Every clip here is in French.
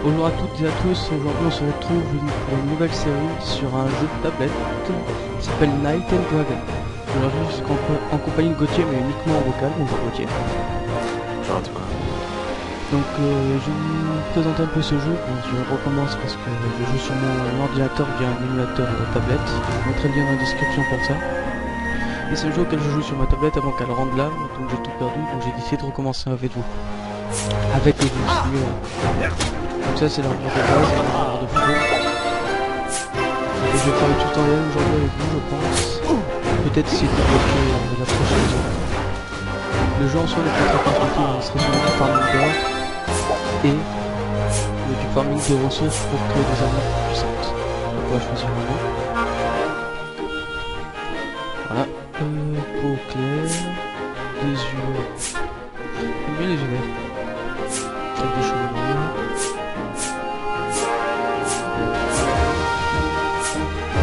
Bonjour à toutes et à tous, aujourd'hui on se retrouve pour une nouvelle série sur un jeu de tablette qui s'appelle Night and Dragon. Aujourd'hui je suis en compagnie de Gauthier mais uniquement en vocal. Bonjour Gauthier. Bonjour à toi. Donc je vais vous présenter un peu ce jeu. Bon, je recommence parce que je joue sur mon ordinateur via un émulateur de tablette. Je mettrai le lien dans la description pour ça. Et c'est le jeu auquel je joue sur ma tablette avant qu'elle rende l'âme, donc j'ai tout perdu, donc j'ai décidé de recommencer avec vous. Avec vous, donc ça c'est l'armure de base et l'armure de feu. Et je vais faire le tutoriel aujourd'hui avec vous, je pense. Peut-être essayer de débloquer la prochaine zone. Le jeu en soi n'est pas très compliqué, il serait sur du farming d'or et du farming de ressources pour créer des armes plus puissantes. Donc on va choisir un nom. Voilà. Peau claire, des yeux. J'aime bien les yeux verts. Avec des cheveux noirs.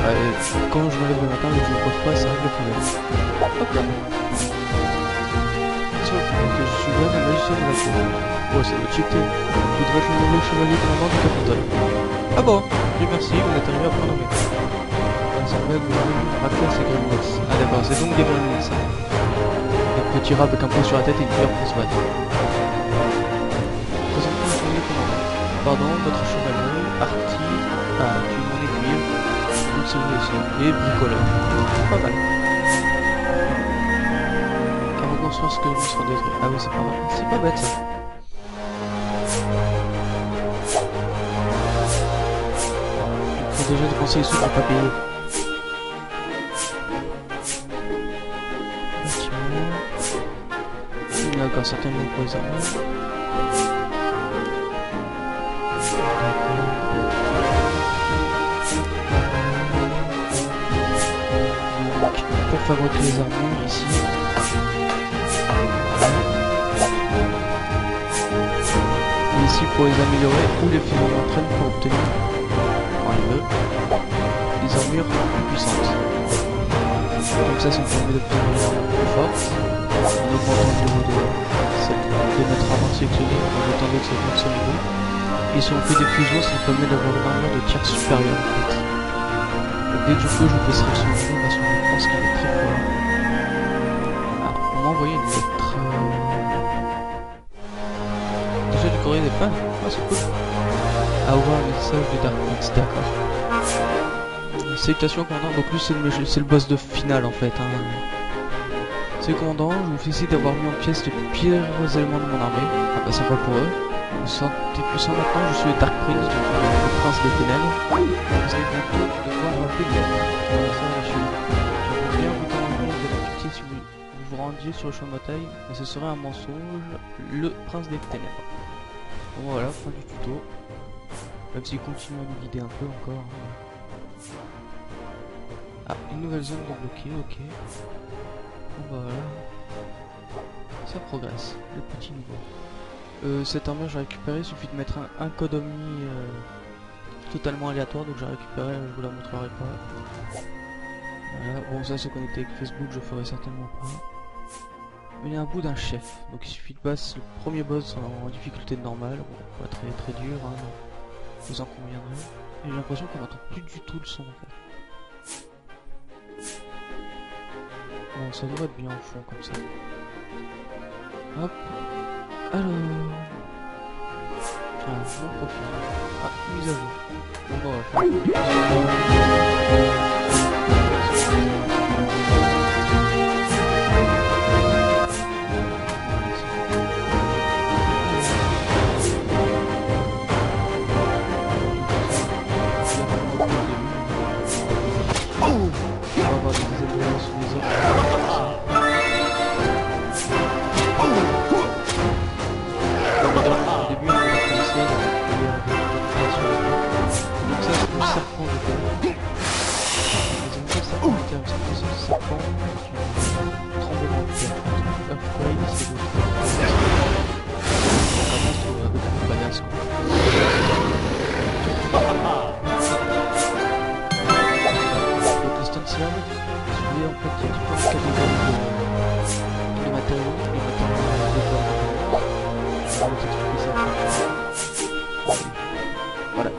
Ouais, quand je me lève le matin et que je me pose pas, ça règle le problème. Hop là. Tiens, que je suis bien un magicien de la cour. Oh, c'est le cheaté. Vous devez être le nouveau chevalier commandant du Capitole. Ah bon, Dieu merci, vous êtes arrivé à prendre mes coups. Ça va que vous avez raté à ces gremlins. Ah d'accord, c'est donc des gremlins ça. Un petit rat avec un pot sur la tête et une cuillère pour se battre. Présentement le chevalier commandant. Pardon, votre chevalier, Arti, tu m'en aiguille. Vous aussi. Et bricoleur. Pas mal. Arrogance parce que je serai détruit. Ah oui, c'est pas mal. C'est pas bête ça. Il faut déjà dépenser les sous pour pas payer. D'accord, certainement pour les armes. Donc, pour fabriquer les armures ici. Et ici pour les améliorer ou les faire entraîner pour obtenir, quand il veut, des armures plus puissantes. Comme ça, ça me permet d'obtenir des armures plus fortes. En augmentant le niveau de notre arme sélectionnée, en attendant que ça monte son niveau. Et si on fait des fusions, ça permet d'avoir une armure de tir supérieur en fait. Donc dès que je peux, je baisserai son niveau parce que je pense qu'il est très fort. Ah, on m'a envoyé une lettre. Déjà du courrier des fans. Ah, c'est cool. À ouvrir un message de Dark Prince, d'accord. Salutations commandant, donc lui c'est le boss de finale en fait. C'est commandant, je vous félicite d'avoir mis en pièces les pires éléments de mon armée. Ah bah sympa pour eux. Vous sentez puissant maintenant, je suis le Dark Prince, le prince des ténèbres. Vous allez bientôt devoir rappeler de l'aide. Voilà ça monsieur. J'aimerais bien vous demander de la pitié si vous vous rendiez sur le champ de bataille, mais ce serait un mensonge, le prince des ténèbres. Bon voilà, fin du tuto. Même s'il continue à nous guider un peu encore. Ah, une nouvelle zone débloquée, ok. Bon bah voilà. Ça progresse, le petit niveau. Cette armure j'ai récupéré, il suffit de mettre un code omni totalement aléatoire, donc j'ai récupéré, je vous la montrerai pas. Voilà, bon ça se connecter avec Facebook, je ferai certainement pas. Mais il y a un bout d'un chef, donc il suffit de passer le premier boss en difficulté normale, bon, pas très dur, hein, vous en conviendrez. Et j'ai l'impression qu'on n'entend plus du tout le son en fait. Bon, ça devrait être bien au fond comme ça. Hop. Alors. Ah, mon profil. Ah, mise à jour. Bon, bah, on va faire. On va avoir des éléments sur les autres. Au début, on va commencer donc ça, c'est le serpent de terre. Les animaux serpent de terre, c'est le serpent du tremblement de terre. Earthquake, c'est le vraiment sur le badass quoi. Donc le stun serve, si vous voulez en fait, il y a différentes catégories de matériaux, les matériaux de corps.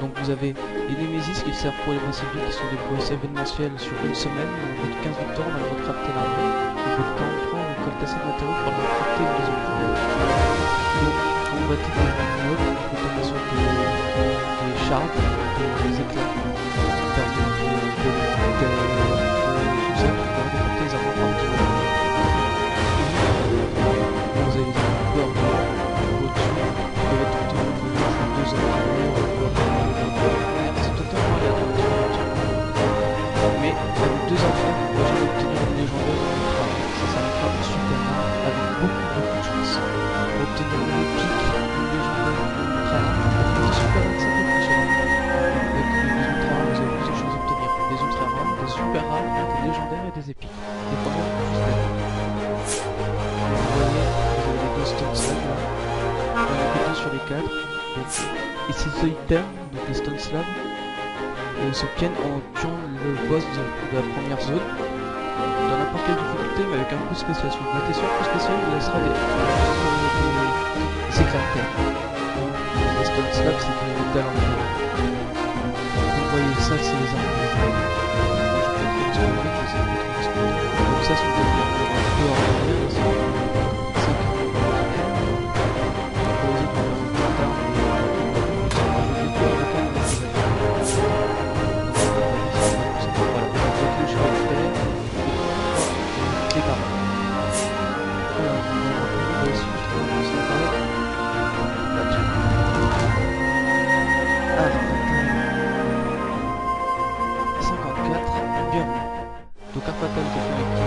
Donc vous avez les Nemesis qui servent pour les boss civiques, qui sont des boss événementiels sur une semaine. Au bout de 15 victoires, on a le droit de crafter l'armée. Au bout de 43, on récolte assez de matériaux pour le crafter une deuxième fois. Donc quand vous battez des mobs, vous pouvez tomber sur des shards, des éclats, qui permettent de tout ça, qui permet de récolter les armes par petit moment. Vous avez les armes au-dessus, qui peuvent être obtenus de 2 ans. C'est totalement aléatoire. Mais avec 2 enfants, on va jamais obtenir une légendaire en ultra. Ça s'arrêtera super rare, avec beaucoup de chance. Pour obtenir une épique, une légendaire, une ultra rare, des super rares, ça peut fonctionner. Avec les ultra rares, vous avez plusieurs choses à obtenir. Des ultra rares, des super rares, des légendaires et des épiques. Des fois même juste des vous voyez, vous avez les 2 stone slabs là. Il y en a que 2 sur les 4. Et c'est solitaire, donc les stone slabs, s'obtiennent en tuant le boss de la première zone dans n'importe quelle difficulté, mais avec un coup spécial. Si vous mettez sur un coup spécial, il laissera des éclats de terre. Les stone slabs, c'est des métal en bois. Vous voyez, ça, c'est les armes. Donc ça, c'est une un peu en arrière ici. C'est que donc un fatal qui est avec qui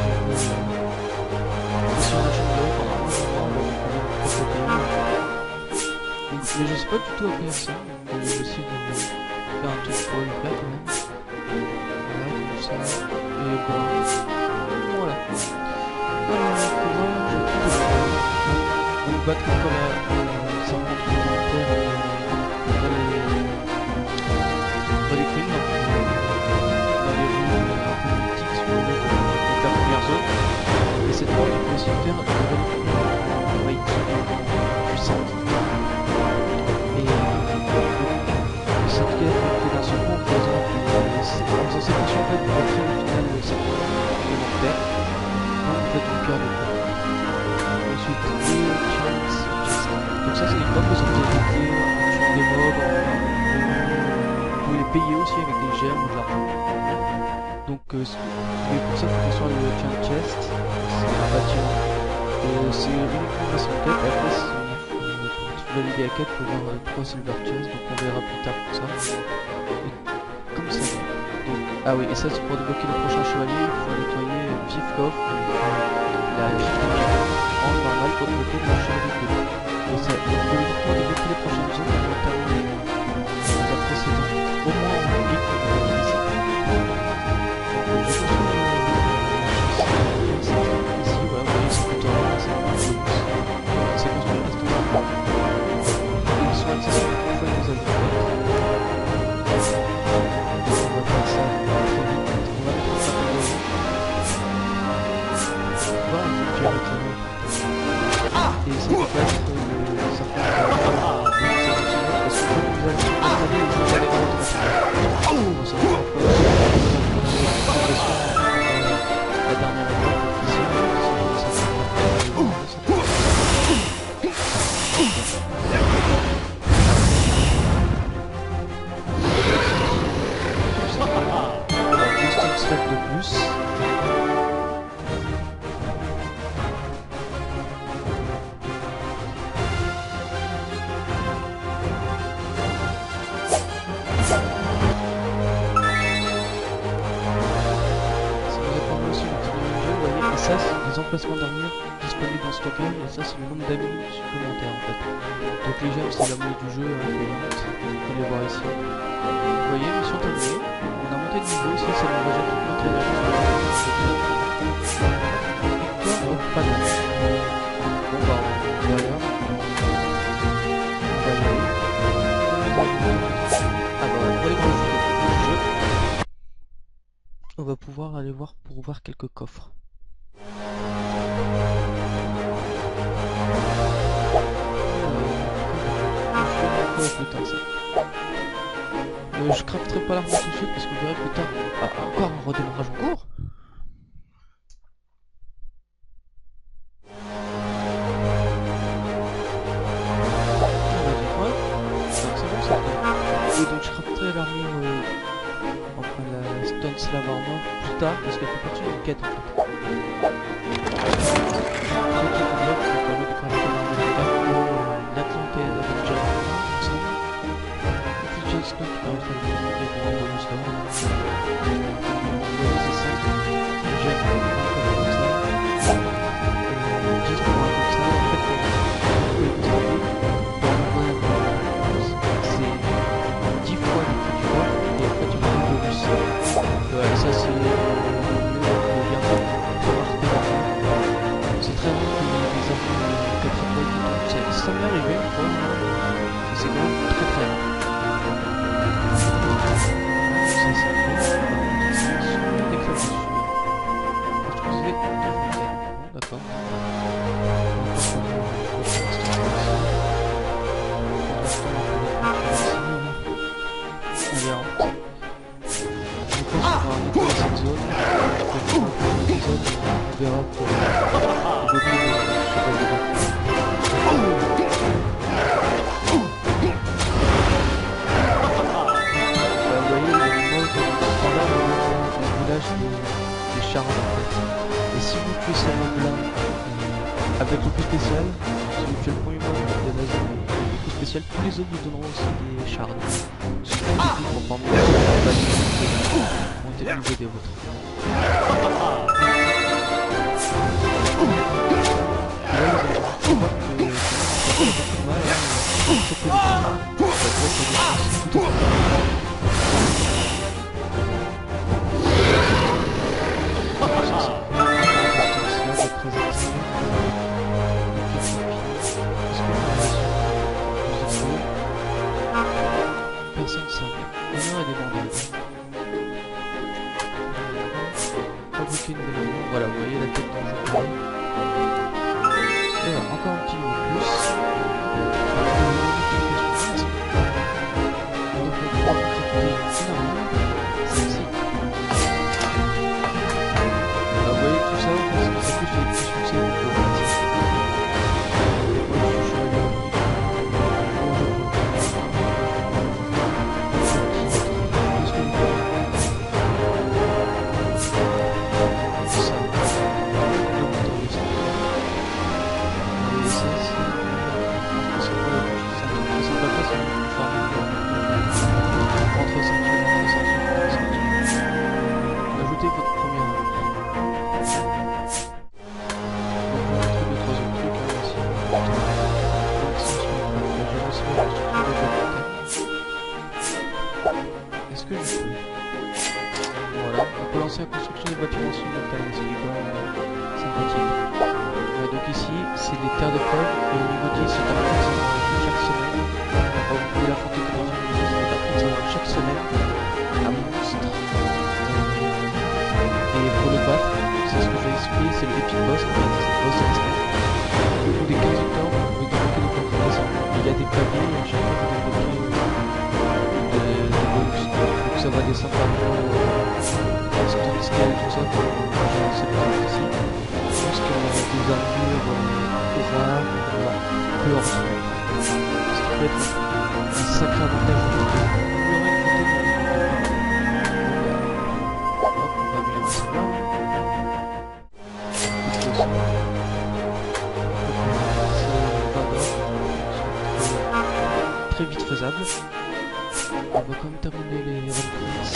sur la chaîne de haut mais je sais pas du tout à faire ça, donc je vais essayer de faire un truc pour le faire quand même. Voilà, comme ça, et bon, voilà. Voilà, pour moi, je vais tout faire. On battre comme la serpent complémentaire dans les queens, dans les rues politiques, sur la première zone. Et cette fois, il faut aussi faire de la relique puissante. Et cette quête fait d'un seul coup en faisant cette mission en fait, vous créer au final le serpent complémentaire. Là, vous faites une pierre de bois. Ensuite, les chance. Donc ça, c'est des bonnes possibilités en tuant des mobs, vous pouvez les payer aussi avec des gemmes ou de l'argent. Donc mais pour ça, il faut sur le Giant Chest, c'est un bâtiment. C'est uniquement la seule quête, et après, faut valider la quête pour voir 3 Silver Chest, donc on verra plus tard pour ça. Et comme ça. Donc, ah oui, et ça, c'est pour débloquer le prochain chevalier, il faut nettoyer Vif Coffre, la fiche de pierre en normal pour débloquer le chevalier de bois. Et ça, donc, pour débloquer les prochaines zones, on va terminer la précédente. Au moins en public, on va ici. Ça, c'est des emplacements d'armure disponibles en stockage, et ça, c'est le nombre d'amis supplémentaires en fait. Donc les gemmes, c'est la monnaie du jeu, hein, vous pouvez les voir ici. Vous voyez, mission terminée. On a monté de niveau ici, ça nous rejette toute notre énergie. Victoire au panache. Bon bah, on va là. On va y aller. Ah bah, pour aller dans le jeu, on va pouvoir aller voir pour ouvrir quelques coffres. Plus tard ça. Je crafterai pas l'arme tout de suite parce que je verrai plus tard. Ah, encore un redémarrage en cours. Et donc je crafterai l'armure, enfin la Stone Slave Armor plus tard parce qu'elle fait partie d'une quête en fait. Ça m'est arrivé une fois, et c'est quand même très très rare. Ça c'est fait. Déclaration. Construisez. Bon, d'accord. Allez, je pense qu'on va arrêter cette zone. On verra pour des charmes en fait. Et si vous tuez ces mobs là avec le coup spécial, si vous tuez le premier mob de la zone avec le coup spécial, tous les autres vous donneront aussi des shards. Ce qui est pour former des niveaux des vôtres. Et là vous allez voir que ça fait beaucoup de mal. Personne simple. Honneur et des bandages. Fabriquer une belle armure. Voilà, vous voyez la tête dans le jeu. Et voilà, encore un petit niveau de plus. Donc on va crafter une armure. Celle-ci. Vous voyez tout ça, ça fait des petits succès diplomatiques. Est-ce que je peux? Voilà, on peut lancer la construction des bâtiments sur une montagne, ce qui est quand même sympathique. Donc ici, c'est des terres de preuve, et au niveau 10, c'est un chaque semaine. Vous pouvez l'affronter comme dans une maison, mais par contre, chaque semaine, un monstre. Et pour le battre, c'est ce que j'ai expliqué, c'est le epic boss, en fait, c'est le boss de la semaine. Au bout des 15 octobre, vous pouvez débloquer des contrefaçons. Il y a des paliers, et à chaque fois, vous débloquez des bonus. Donc ça va descendre par rapport au stone scale, tout ça, pour c'est pas ici. Jusqu'à des armures rares, peu hors ce qui peut être un sacré avantage. Hop, on va améliorer celle-là. Très vite faisable. On va quand même terminer les reprises.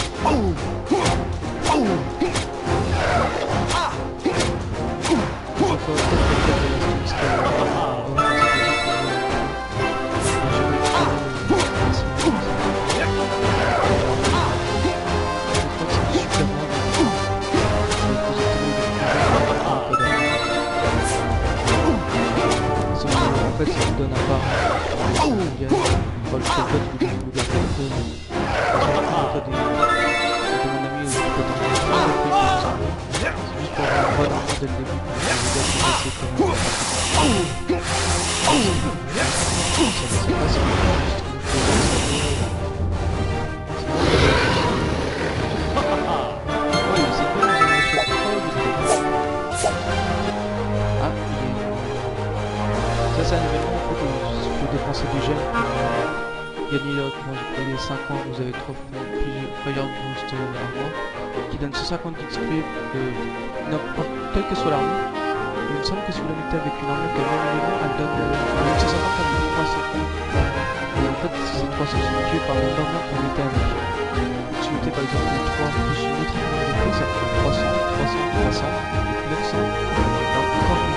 En fait, ça vous donne un part. gemme pour gagner quand vous prenez 5 ans, vous avez 3 Fire Boost armor qui donne 150 d'XP quelle que soit l'armure. Il me semble que si vous la mettez avec une armure qui a le même élément, elle donne 150 avec 300. Et en fait, ces 300 sont tués par le nombre d'armures que vous mettez avec. Donc, si vous mettez par exemple 3 plus une autre armure de plus, ça fait 300, 300, 300, et 900. Alors, encore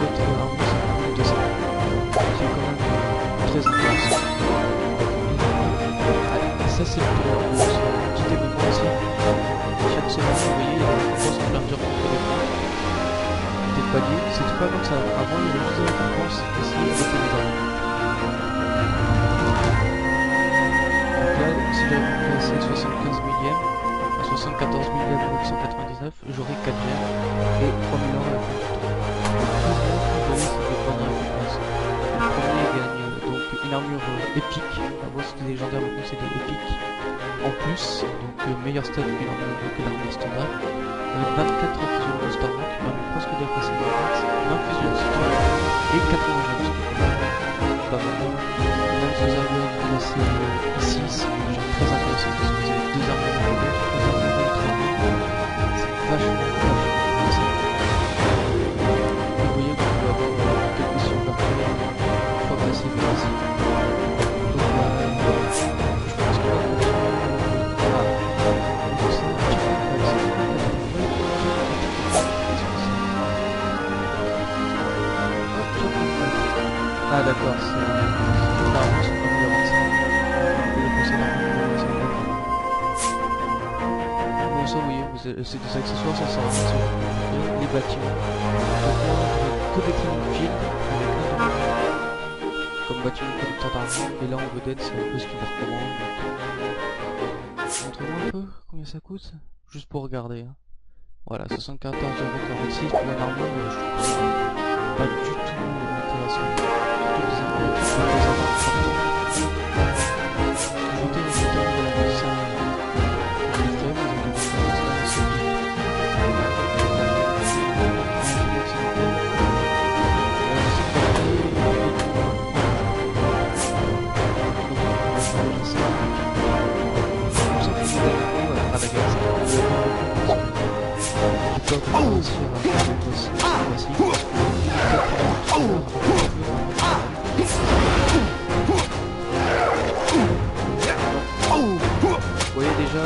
l'autre armure, ça fait 200. C'est quand même très intéressant. Et ça, c'est pour ce petit événement aussi. Chaque semaine, vous voyez, il y a des récompenses pour plein de gens qui font des points. Des paliers, c'est pas comme ça. Avant, il y avait juste des récompenses, ici, avec les médailles. Donc là, si j'avais passé 75 millième, à 74 millième 999, j'aurais 4 gemmes et 3000 ans à la fin du tour. Donc, vous voyez, c'est des bonnes récompenses. Le premier gagne donc une armure épique. Avant, c'était légendaire, maintenant c'est des épiques. En plus, donc meilleur stat que l'armure standard, avec 24 fusions de Star Rock qui permet presque de passer les 20 fusions de Star Rock et 80 gemmes, ce qui est pas mal. Même si vous arrivez à vous placer ici, c'est déjà très intéressant parce que vous avez 2 armures de poder, 2 armures d'ultra armure, c'est vachement intéressant. Vous voyez qu'on peut avoir quelques survertés une fois passé par ici. Donc je pense que là, ah d'accord, c'est l'armure, c'est pas mieux avant ça. Bon ça vous voyez, c'est des accessoires, ça sert à rien, les bâtiments. Que des training field avec un de comme bâtiment producteur d'argent, et là en vedette c'est un peu ce qu'il vous recommande. Montrez-moi un peu combien ça coûte, juste pour regarder. Hein. Voilà, 74,46€ pour une armure, je trouve que c'est pas du tout intéressant. Surtout des armures qui sont des armures partout. Ajoutez les moutons de la mise à l'extrême, vous avez des armures assez vite. Vous voyez déjà,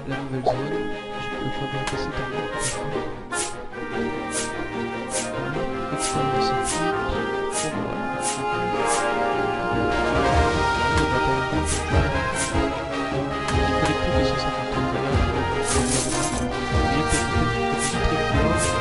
la nouvelle zone, je peux fabriquer cette armure. Expérience épique, le bataillon, il fallait plus de 150 ans d'ailleurs pour oublier que c'était très fort.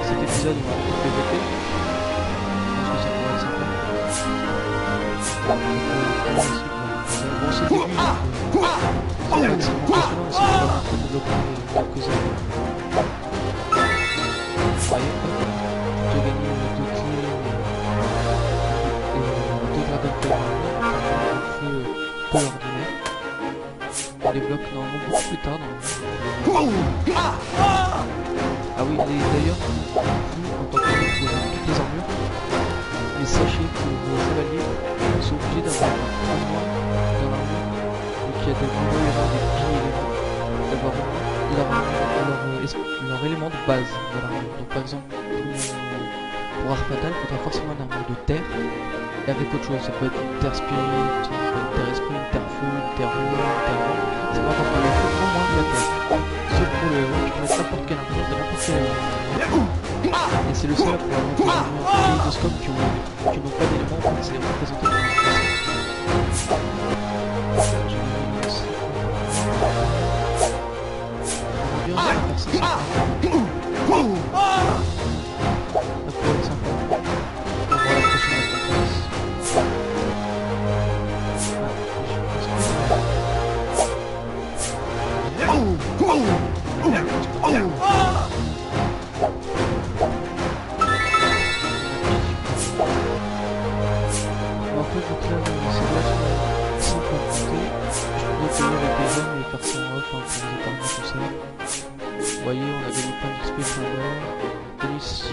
Cet épisode, on va développer. Je pense que ça pourrait être sympa. Bon, c'est début, c'est impressionnant, c'est vraiment très développé quelques années. Voyez, j'ai gagné 2 clés et 2 gradins de feu peu ordinaires. Et débloque normalement beaucoup plus tard dans le jeu. Ah oui, d'ailleurs, vous, en tant que joueur, vous avez toutes les armures, mais sachez que vos chevaliers sont obligés d'avoir au moins dans l'armure, donc il y a des gros éléments, des petits éléments, d'avoir au moins leur élément de base dans l'armure. Donc par exemple, pour Arfatal, il faudra forcément une armure de terre, et avec autre chose, ça peut être une terre spirit, une terre esprit, une terre feu, une terre eau, une terre vent, c'est pas important, il faut au moins de la terre. Sauf pour le héros, tu peux mettre n'importe quelle armure de n'importe quel héros. Et c'est le seul à pouvoir monter l'armure kaléidoscope qui n'ont pas d'éléments, en fait, c'est représenté dans le passé. On va bien faire ça. Ça peut être sympa. On va voir la prochaine récompense. En fait, donc là, c'est là sans compter. Je pourrais payer avec des gemmes et faire ça en off pour vous épargner tout ça. Vous voyez, on a gagné plein d'XP, plein d'or. Gagné ici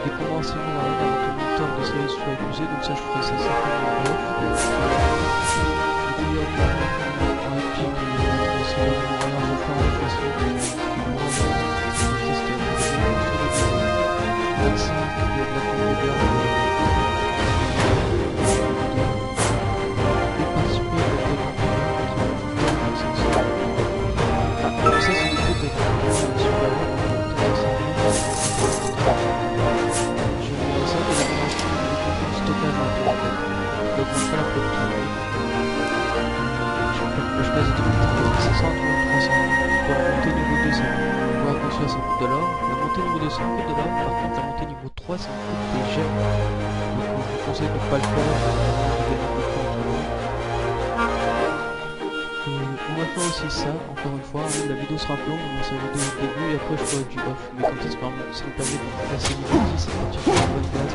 des combats en série avant que le moteur de série soit épuisé, donc ça je ferai ça certainement en off. Le meilleur niveau en épique et en série, on va en faire en off aussi. C'était le niveau 25, il y a de la combo de garde. Je passe de 500 à 300 pour la montée niveau 2, ça coûte de l'or. La montée niveau 2, ça coûte de l'or. Par contre, la montée niveau 3, ça coûte des gemmes. Donc, je vous conseille de ne pas le faire. On va faire aussi ça, encore une fois. La vidéo sera longue, on va vidéo au début et après je ferai du off. Mais comme ça, ça me permet de passer niveau 10 et partir sur une bonne base.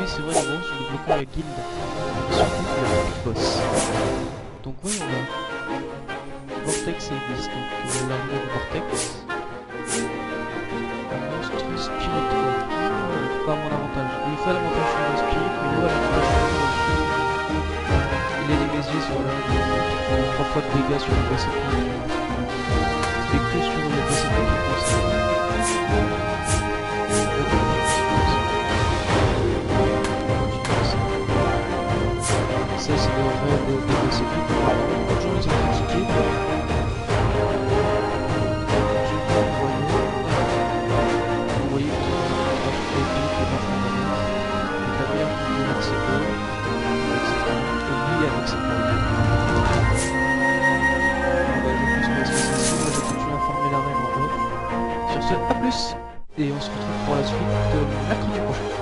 C'est vrai, les bons sont développés à la guilde, surtout pour le boss. Donc oui, on va Vortex existe, donc l'armure de Vortex. Un monstre spirituel. Pas à mon avantage. Il fait l'avantage sur le spirit, mais nous à l'avantage sur le spirit. Il a des mésiers sur la qui font 3 fois de dégâts sur le PCP. Et que sur le PCP qui font ça. Ça c'est des PCP. Beaucoup de gens les ont critiqués.